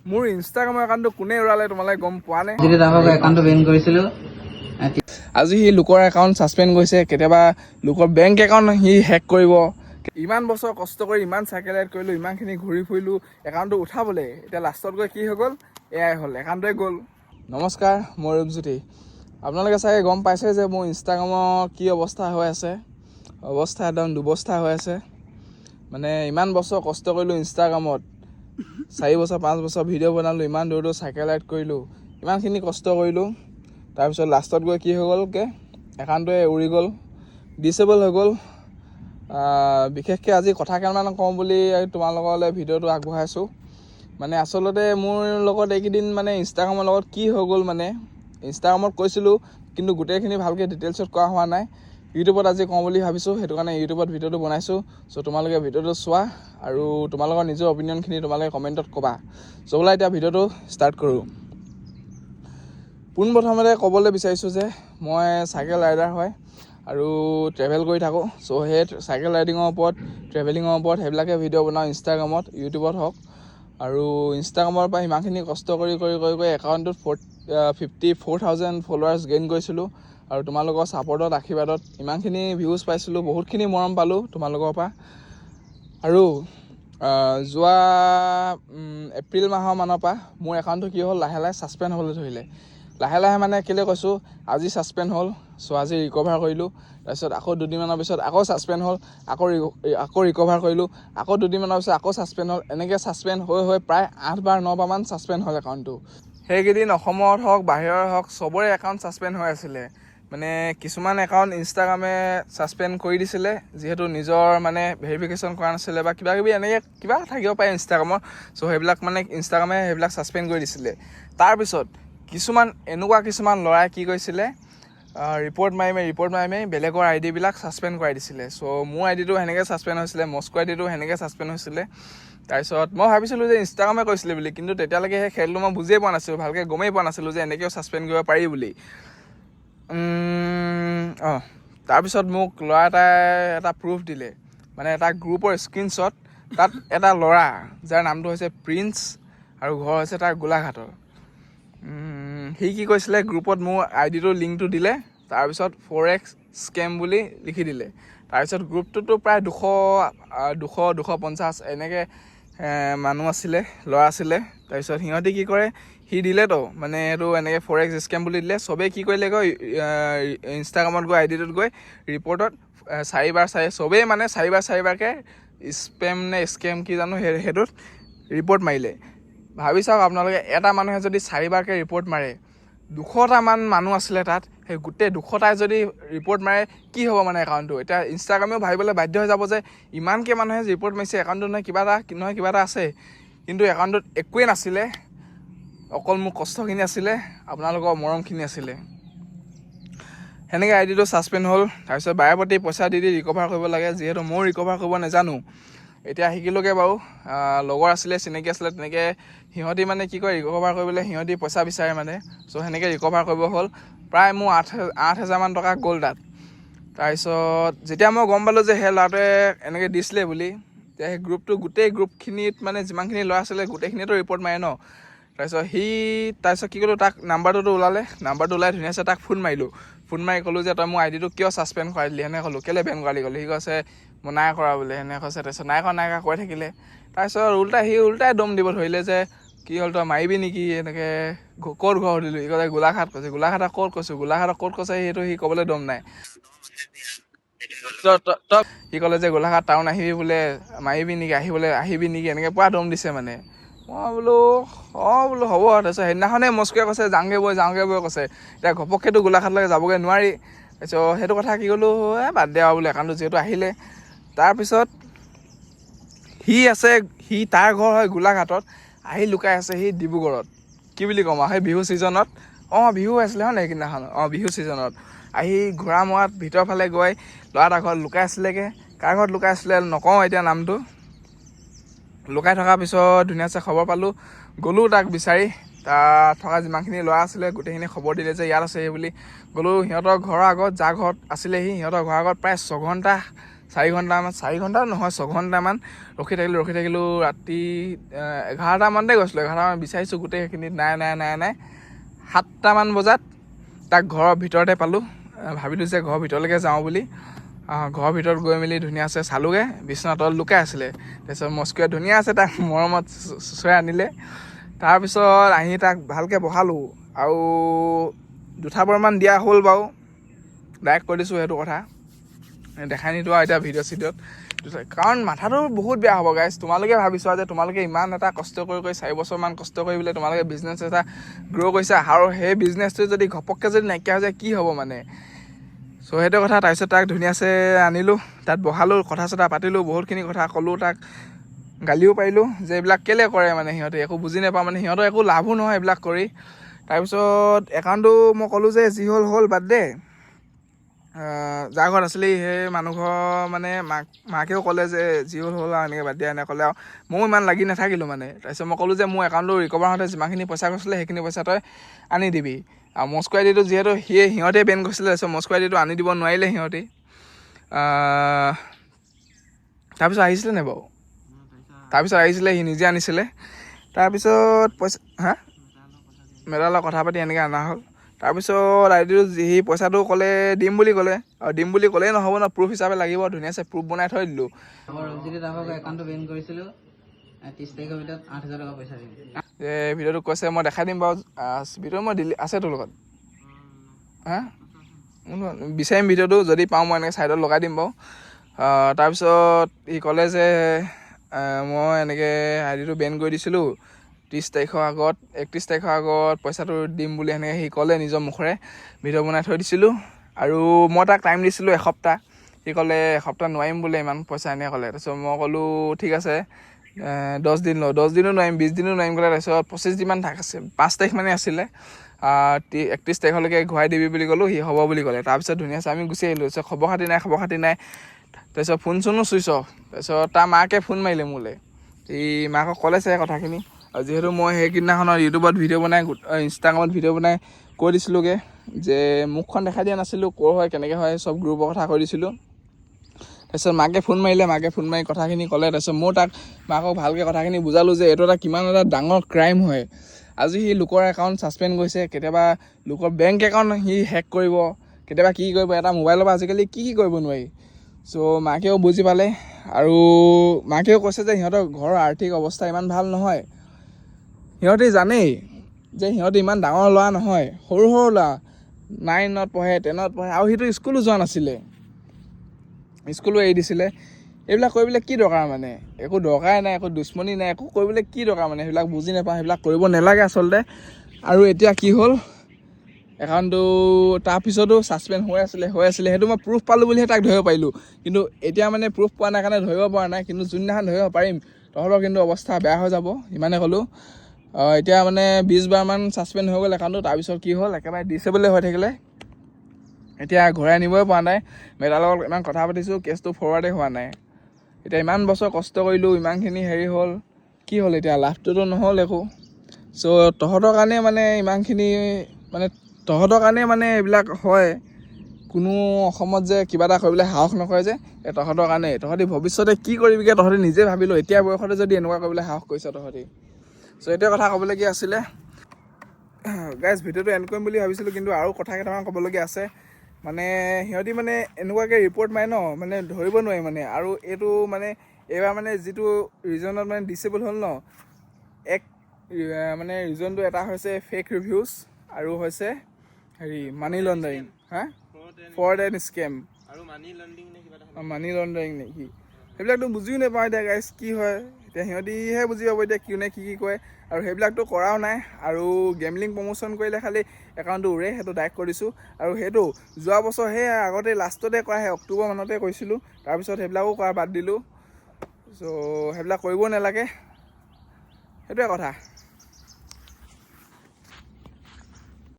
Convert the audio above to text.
মোৰ ইনষ্টাগ্ৰামৰ একাউণ্টটো কোনে উৰালে তোমালোকে গম পোৱা নে? একাউণ্টটো বেন কৰিছিলোঁ। আজি সি লোকৰ একাউণ্ট ছাছপেণ্ড কৰিছে। কেতিয়াবা লোকৰ বেংক একাউণ্ট সি হেক কৰিব। ইমান বছৰ কষ্ট কৰি ইমান চাইকেল ৰাইড কৰিলোঁ, ইমানখিনি ঘূৰি ফুৰিলোঁ একাউণ্টটো উঠাবলৈ, এতিয়া লাষ্টত গৈ কি হৈ গ'ল? এয়াই হ'ল, একাউণ্টটোৱে গ'ল। নমস্কাৰ, মই ৰূপজ্যোতি। আপোনালোকে চাগে গম পাইছে যে মোৰ ইনষ্টাগ্ৰামৰ কি অৱস্থা হৈ আছে। অৱস্থা একদম দুবস্থা হৈ আছে। মানে ইমান বছৰ কষ্ট কৰিলোঁ ইনষ্টাগ্ৰামত, 4 বছৰ 5 বছৰ ভিডিঅ' বনালোঁ, ইমান দূৰ চাইকেল ৰাইড কৰিলোঁ, ইমানখিনি কষ্ট কৰিলোঁ। তাৰপিছত লাষ্টত গৈ কি হৈ গ'লকৈ? একাউণ্টটোৱে উৰি গ'ল, ডিচেবল হৈ গ'ল। বিশেষকৈ আজি কথা কেইটামান কওঁ বুলি তোমালোকলৈ ভিডিঅ'টো আগবঢ়াইছোঁ। মানে আচলতে মোৰ লগত এইকেইদিন মানে ইনষ্টাগ্ৰামৰ লগত কি হৈ গ'ল, মানে ইনষ্টাগ্ৰামত কৈছিলোঁ কিন্তু গোটেইখিনি ভালকৈ ডিটেইলছত কোৱা হোৱা নাই। ইউটিউবত আজি কওঁ বুলি ভাবিছোঁ, সেইটো কাৰণে ইউটিউবত ভিডিঅ'টো বনাইছোঁ। চ' তোমালোকে ভিডিঅ'টো চোৱা আৰু তোমালোকৰ নিজৰ অপিনিয়নখিনি তোমালোকে কমেণ্টত ক'বা। চ' বোলা এতিয়া ভিডিঅ'টো ষ্টাৰ্ট কৰোঁ। পোনপ্ৰথমতে ক'বলৈ বিচাৰিছোঁ যে মই চাইকেল ৰাইডাৰ হয় আৰু ট্ৰেভেল কৰি থাকোঁ। চ' সেই চাইকেল ৰাইডিঙৰ ওপৰত, ট্ৰেভেলিঙৰ ওপৰত সেইবিলাকে ভিডিঅ' বনাওঁ ইনষ্টাগ্ৰামত, ইউটিউবত হওক। আৰু ইনষ্টাগ্ৰামৰ পৰা ইমানখিনি কষ্ট কৰি একাউণ্টটোত 54,000 ফলোৱাৰ্ছ গেইন কৰিছিলোঁ। আৰু তোমালোকৰ ছাপৰ্টত, আশীৰ্বাদত ইমানখিনি ভিউজ পাইছিলোঁ, বহুতখিনি মৰম পালোঁ তোমালোকৰ পৰা। আৰু যোৱা এপ্ৰিল মাহৰ মানৰ পৰা মোৰ একাউণ্টটো কি হ'ল, লাহে লাহে ছাছপেণ্ড হ'বলৈ ধৰিলে। লাহে লাহে মানে কেলৈ কৈছোঁ, আজি ছাছপেণ্ড হ'ল। চ' আজি ৰিকভাৰ কৰিলোঁ। তাৰপিছত আকৌ দুদিনমানৰ পিছত আকৌ ছাছপেণ্ড হ'ল, আকৌ ৰিকভাৰ কৰিলোঁ, আকৌ দুদিনমানৰ পিছত আকৌ ছাছপেণ্ড হ'ল। এনেকৈ ছাছপেণ্ড হৈ প্ৰায় 8 বাৰ 9 বাৰমান ছাছপেণ্ড হ'ল একাউণ্টটো। সেইকেইদিন অসমত হওক বাহিৰৰ হওক চবৰে একাউণ্ট ছাছপেণ্ড হৈ আছিলে। মানে কিছুমান একাউণ্ট ইনষ্টাগ্ৰামে ছাছপেণ্ড কৰি দিছিলে, যিহেতু নিজৰ মানে ভেৰিফিকেশ্যন কৰা নাছিলে বা কিবাকিবি এনেকৈ কিবা থাকিব পাৰে ইনষ্টাগ্ৰামৰ। চ' সেইবিলাক মানে ইনষ্টাগ্ৰামে সেইবিলাক ছাছপেণ্ড কৰি দিছিলে। তাৰপিছত কিছুমান ল'ৰাই কি কৰিছিলে, ৰিপৰ্ট মাৰি বেলেগৰ আইডিবিলাক ছাছপেণ্ড কৰাই দিছিলে। চ' মোৰ আইডিটো সেনেকৈ ছাছপেণ্ড হৈছিলে, মস্কো আইডিটো সেনেকৈ ছাছপেণ্ড হৈছিলে। তাৰপিছত মই ভাবিছিলোঁ যে ইনষ্টাগ্ৰামে কৰিছিলে বুলি, কিন্তু তেতিয়ালৈকে সেই খেলটো মই বুজিয়ে পোৱা নাছিলোঁ, ভালকৈ গমেই পোৱা নাছিলোঁ যে এনেকৈও ছাছপেণ্ড কৰিব পাৰি বুলি। তাৰপিছত মোক ল'ৰা এটাই এটা প্ৰুফ দিলে, মানে এটা গ্ৰুপৰ স্ক্ৰীনশ্বট। তাত এটা ল'ৰা যাৰ নামটো হৈছে প্ৰিন্স আৰু ঘৰ হৈছে তাৰ গোলাঘাটৰ। সি কি কৈছিলে, গ্ৰুপত মোৰ আইডিটোৰ লিংকটো দিলে, তাৰপিছত 4x স্কেম বুলি লিখি দিলে। তাৰপিছত গ্ৰুপটোতো প্ৰায় 200-250 এনেকৈ মানুহ আছিলে, ল'ৰা আছিলে। তাৰপিছত সিহঁতি কি কৰে, সি দিলেতো মানে এইটো এনেকৈ 4x স্কেম বুলি দিলে। চবেই কি কৰিলে, ইনষ্টাগ্ৰামত গৈ আইডিটোত গৈ ৰিপৰ্টত 4 বাৰ চবেই মানে 4 বাৰকৈ স্পেম নে স্কেম কি জানো সেইটোত ৰিপৰ্ট মাৰিলে। ভাবি চাওক আপোনালোকে, এটা মানুহে যদি 4 বাৰকৈ ৰিপৰ্ট মাৰে, 200টামান মানুহ আছিলে তাত, সেই গোটেই 200টাই যদি ৰিপৰ্ট মাৰে কি হ'ব মানে একাউণ্টটো? এতিয়া ইনষ্টাগ্ৰামেও ভাবিবলৈ বাধ্য হৈ যাব যে ইমানকৈ মানুহে ৰিপৰ্ট মাৰিছে, একাউণ্টটোত নহয় কিবা এটা আছে। কিন্তু একাউণ্টটোত একোৱেই নাছিলে, অকল মোৰ কষ্টখিনি আছিলে, আপোনালোকৰ মৰমখিনি আছিলে। সেনেকৈ আইডিটো ছাছপেণ্ড হ'ল। তাৰপিছত বাৰে প্ৰতি পইচা দি ৰিকভাৰ কৰিব লাগে, যিহেতু ময়ো ৰিকভাৰ কৰিব নাজানো। এতিয়া শিকিলোগৈ বাৰু, লগৰ আছিলে, চিনাকি আছিলে, তেনেকৈ সিহঁতি মানে কি কয়, ৰিকভাৰ কৰিবলৈ সিহঁতি পইচা বিচাৰে মানে। চ' সেনেকৈ ৰিকভাৰ কৰিব হ'ল। প্ৰায় মোৰ 8,000মান টকা গ'ল তাত। তাৰপিছত যেতিয়া মই গম পালোঁ যে সেই ল'ৰাটোৱে এনেকৈ দিছিলে বুলি, তেতিয়া সেই গোটেই গ্ৰুপখিনিত মানে যিমানখিনি ল'ৰা আছিলে গোটেইখিনিয়েতো ৰিপৰ্ট মাৰে ন। তাৰপিছত কি কৰিলোঁ, তাক নাম্বাৰটো ওলাই ধুনীয়াছে তাক ফোন মাৰি ক'লোঁ যে তই মোৰ আইডিটো কিয় ছাছপেণ্ড কৰাই দিলি, সেনেকৈ ক'লোঁ। কেলৈ বেন কৰালি ক'লি? সি কৈছে মই নাই কৰা বোলে, সেনেকৈ কৈছে। তাৰপিছত নাই কৰা কৈ থাকিলে। তাৰপিছত সি উল্টাই দম দিব ধৰিলে যে কি হ'ল, তই মাৰিবি নেকি, এনেকৈ ক'ত ঘৰ সুধিলোঁ। সি কৈছে গোলাঘাট কৈছে। গোলাঘাটৰ ক'ত কৈছোঁ, গোলাঘাটৰ ক'ত কৈছে সেইটো সি ক'বলৈ দম নাই। সি ক'লে যে গোলাঘাট টাউন আহিবি বোলে, মাৰিবি নেকি, আহিবি নেকি, এনেকৈ পুৰা দম দিছে মানে। মই বোলো হ'ব। তাৰপিছত সেইদিনাখনেই মস্কোৱে কৈছে যাওঁগৈ বৈ কৈছে। এতিয়া ঘপককৈতো গোলাঘাটলৈকে যাবগৈ নোৱাৰি। তাৰপিছত সেইটো কথা কি ক'লোঁ, বাদ দে আৰু বোলে, একাউণ্টটো যিহেতু আহিলে। তাৰপিছত তাৰ ঘৰ হয় গোলাঘাটত, আহি লুকাই আছে সি ডিব্ৰুগড়ত। কি বুলি ক'ম আৰু, সেই বিহু ছিজনত, বিহু আছিলে হয় নাই সেইদিনাখন, বিহু ছিজনত আহি ঘোঁৰা মৰাত ভিতৰৰ ফালে গৈ ল'ৰা এটা ঘৰত লুকাই আছিলেগৈ। কাৰ ঘৰত লুকাই আছিলে নকওঁ এতিয়া নামটো। লুকাই থকাৰ পিছত ধুনীয়াছে খবৰ পালোঁ, গ'লোঁ তাক বিচাৰি। তাত থকা যিমানখিনি ল'ৰা আছিলে গোটেইখিনি খবৰ দিলে যে ইয়াত আছে বুলি। গ'লোঁ সিহঁতৰ ঘৰৰ আগত, যাৰ ঘৰত আছিলে সিহঁতৰ ঘৰৰ আগত প্ৰায় 4 ঘণ্টা নহয় 6 ঘণ্টামান ৰখি থাকিলোঁ ৰাতি 11টামানতে গৈছিলোঁ 11টামান বিচাৰিছোঁ গোটেই সেইখিনিত নাই 7টামান বজাত তাক ঘৰৰ ভিতৰতে পালোঁ ভাবিলোঁ যে ঘৰৰ ভিতৰলৈকে যাওঁ বুলি ঘৰৰ ভিতৰত গৈ মেলি ধুনীয়াছে চালোঁগৈ বিচনা তলত লুকাই আছিলে তাৰপিছত মস্কুৱে ধুনীয়া আছে তাক মৰমত চুচৰাই আনিলে তাৰপিছত আহি তাক ভালকৈ বহালোঁ আৰু 2-3 দিয়া হ'ল বাৰু ডাইৰেক্ট কৈ দিছোঁ সেইটো কথা দেখাই নিদিওঁ আৰু এতিয়া ভিডিঅ' চিডিঅ'ত কাৰণ মাথাটো বহুত বেয়া হ'ব গাইজ তোমালোকে ভাবিছোৱা যে তোমালোকে ইমান এটা কষ্ট কৰি 4 বছৰমান কষ্ট কৰি বোলে তোমালোকে বিজনেছ এটা গ্ৰ' কৰিছা আৰু সেই বিজনেছটো যদি ঘপককৈ যদি নাইকিয়া হৈ যায় কি হ'ব মানে চ' সেইটো কথা তাৰপিছত তাক ধুনীয়াছে আনিলোঁ তাত বহালোঁ কথা চথা পাতিলোঁ বহুতখিনি কথা ক'লোঁ তাক গালিও পাৰিলোঁ যে এইবিলাক কেলৈ কৰে মানে সিহঁতে একো বুজি নাপাওঁ মানে সিহঁতৰ একো লাভো নহয় এইবিলাক কৰি তাৰপিছত একাউণ্টটো মই ক'লোঁ যে যি হ'ল বাদ দে যাৰ ঘৰত আছিলেই সেই মানুহ ঘৰ মানে মাকেও ক'লে যে যি হ'ল আৰু এনেকৈ বাদ দিয়া এনেকৈ ক'লে আৰু ময়ো ইমান লাগি নাথাকিলোঁ মানে তাৰপিছত মই ক'লোঁ যে মোৰ একাউণ্টটো ৰিকভাৰ হওঁতে যিমানখিনি পইচা গৈছিলে সেইখিনি পইচা তই আনি দিবি আৰু মস্কো আইডিটো যিহেতু সিহঁতে বেন কৰিছিলে তাৰপিছত মস্কো আইডিটো আনি দিব নোৱাৰিলে সিহঁতে তাৰপিছত আহিছিলে নে বাৰু তাৰপিছত আহিছিলে সি নিজে আনিছিলে তাৰপিছত পইচা মেডালৰ কথা পাতি এনেকৈ অনা হ'ল তাৰপিছত আইডিটো সি পইচাটো ক'লে দিম বুলি ক'লে আৰু দিম বুলি ক'লেই নহ'ব ন প্ৰুফ হিচাপে লাগিব ধুনীয়াছে প্ৰুফ বনাই থৈ দিলোঁ একাউণ্টটো বেন কৰিছিলোঁ 30 তাৰিখৰ ভিতৰত 8,000 টকা পইচা দিম ভিডিঅ'টো কৈছে মই দেখাই দিম বাৰু ভিডিঅ' মই আছে তোৰ লগত বিচাৰিম ভিডিঅ'টো যদি পাওঁ মই এনেকৈ চাইডত লগাই দিম বাৰু তাৰপিছত সি ক'লে যে মই এনেকৈ আইডিটো বেন কৰি দিছিলোঁ 31 তাৰিখৰ আগত পইচাটো দিম বুলি সেনেকৈ সি ক'লে নিজৰ মুখেৰে ভিডিঅ' বনাই থৈ দিছিলোঁ আৰু মই তাক টাইম দিছিলোঁ এসপ্তাহ সি ক'লে এসপ্তাহ নোৱাৰিম বোলে ইমান পইচা এনেকৈ ক'লে তাৰপিছত মই ক'লোঁ ঠিক আছে 10 দিন লওঁ 10 দিনো নোৱাৰিম 20 দিনো নোৱাৰিম ক'লে তাৰপিছত 25 দিনমান আছে 5 তাৰিখ মানে আছিলে 31 তাৰিখলৈকে ঘূৰাই দিবি বুলি ক'লোঁ সি হ'ব বুলি ক'লে তাৰপিছত ধুনীয়াছে আমি গুচি আহিলোঁ তাৰপিছত খবৰ খাতি নাই তাৰপিছত ফোন চোনো চুইচ অফ তাৰপিছত তাৰ মাকে ফোন মাৰিলে মোলৈ সি মাকক ক'লে চাগে কথাখিনি আৰু যিহেতু মই সেইদিনাখনৰ ইউটিউবত ভিডিঅ' বনাই ইনষ্টাগ্ৰামত ভিডিঅ' বনাই কৈ দিছিলোঁগৈ যে মুখখন দেখাই দিয়া নাছিলোঁ ক'ৰ হয় কেনেকৈ হয় চব গ্ৰুপৰ কথা কৈ দিছিলোঁ তাৰপিছত মাকে ফোন মাৰি কথাখিনি ক'লে তাৰপিছত মই তাক মাকক ভালকৈ কথাখিনি বুজালোঁ যে এইটো কিমান এটা ডাঙৰ ক্ৰাইম হয় আজি সি লোকৰ একাউণ্ট ছাছপেণ্ড কৰিছে কেতিয়াবা লোকৰ বেংক একাউণ্ট সি হেক কৰিব কেতিয়াবা কি কৰিব এটা মোবাইলৰ পৰা আজিকালি কি কৰিব নোৱাৰি চ' মাকেও বুজি পালে আৰু মাকেও কৈছে যে সিহঁতৰ ঘৰৰ আৰ্থিক অৱস্থা ইমান ভাল নহয় সিহঁতে জানেই যে সিহঁতে ইমান ডাঙৰ ল'ৰা নহয় সৰু ল'ৰা 9ত পঢ়ে 10ত পঢ়ে আৰু সিটো স্কুলো যোৱা নাছিলে স্কুলো এৰি দিছিলে এইবিলাক কৰিবলৈ কি দৰকাৰ মানে একো দৰকাৰেই নাই একো দুশ্মনী নাই একো কৰিবলৈ কি দৰকাৰ মানে সেইবিলাক বুজি নাপাওঁ সেইবিলাক কৰিব নালাগে আচলতে আৰু এতিয়া কি হ'ল একাউণ্টটো তাৰপিছতো ছাছপেণ্ড হৈ আছিলে সেইটো মই প্ৰুফ পালোঁ বুলিহে তাক ধৰিব পাৰিলোঁ কিন্তু এতিয়া মানে প্ৰুফ পোৱা নাই কাৰণে ধৰিব পৰা নাই কিন্তু যোনদিনাখন ধৰিব পাৰিম তহঁতৰ কিন্তু অৱস্থা বেয়া হৈ যাব ইমানে ক'লোঁ এতিয়া মানে 20 বাৰমান ছাছপেণ্ড হৈ গ'ল একাউণ্টটো তাৰপিছত কি হ'ল একেবাৰে ডিচেবলে হৈ থাকিলে এতিয়া ঘূৰাই নিবই পৰা নাই মেডালৰ লগত ইমান কথা পাতিছোঁ কেছটো ফৰৱাৰ্ডেই হোৱা নাই এতিয়া ইমান বছৰ কষ্ট কৰিলোঁ ইমানখিনি হেৰি হ'ল কি হ'ল এতিয়া লাভটোতো নহ'ল একো চ' তহঁতৰ কাৰণে মানে ইমানখিনি মানে তহঁতৰ কাৰণে মানে এইবিলাক হয় কোনো অসমত যে কিবা এটা কৰিবলৈ সাহস নকৰে যে তহঁতৰ কাৰণে তহঁতি ভৱিষ্যতে কি কৰিবিগৈ তহঁতি নিজে ভাবিলোঁ এতিয়া বয়সতে যদি এনেকুৱা কৰিবলৈ সাহস কৰিছ তহঁতি চ' এইটোৱে কথা ক'বলগীয়া আছিলে গাইজ ভিডিঅ'টো এণ্ড কৰিম বুলি ভাবিছিলোঁ কিন্তু আৰু কথা কেইটামান ক'বলগীয়া আছে মানে সিহঁতি মানে এনেকুৱাকৈ ৰিপৰ্ট মাৰে ন মানে ধৰিব নোৱাৰি মানে আৰু এইটো মানে এইবাৰ মানে যিটো ৰিজনত মানে ডিচেবল হ'ল ন মানে ৰিজনটো এটা হৈছে ফেক ৰিভিউজ আৰু হৈছে হেৰি মানি লণ্ডাৰিং ফ্ৰড এণ্ড স্কেম আৰু মানি লণ্ডাৰিং নেকি সেইবিলাকতো বুজিও নাপাওঁ এতিয়া গাইজ কি হয় এতিয়া সিহঁতিহে বুজি পাব এতিয়া কোনে কি কয় আৰু সেইবিলাকতো কৰাও নাই আৰু গেমলিং প্ৰমোশ্যন কৰিলে খালি একাউণ্টটো উৰে সেইটো ডাইৰেক্ট কৰিছোঁ আৰু সেইটো যোৱা বছৰ সেই আগতে লাষ্টতে কৰা সেই অক্টোবৰ মানতে কৰিছিলোঁ তাৰপিছত সেইবিলাকো কৰা বাদ দিলোঁ চ' সেইবিলাক কৰিব নালাগে সেইটোৱে কথা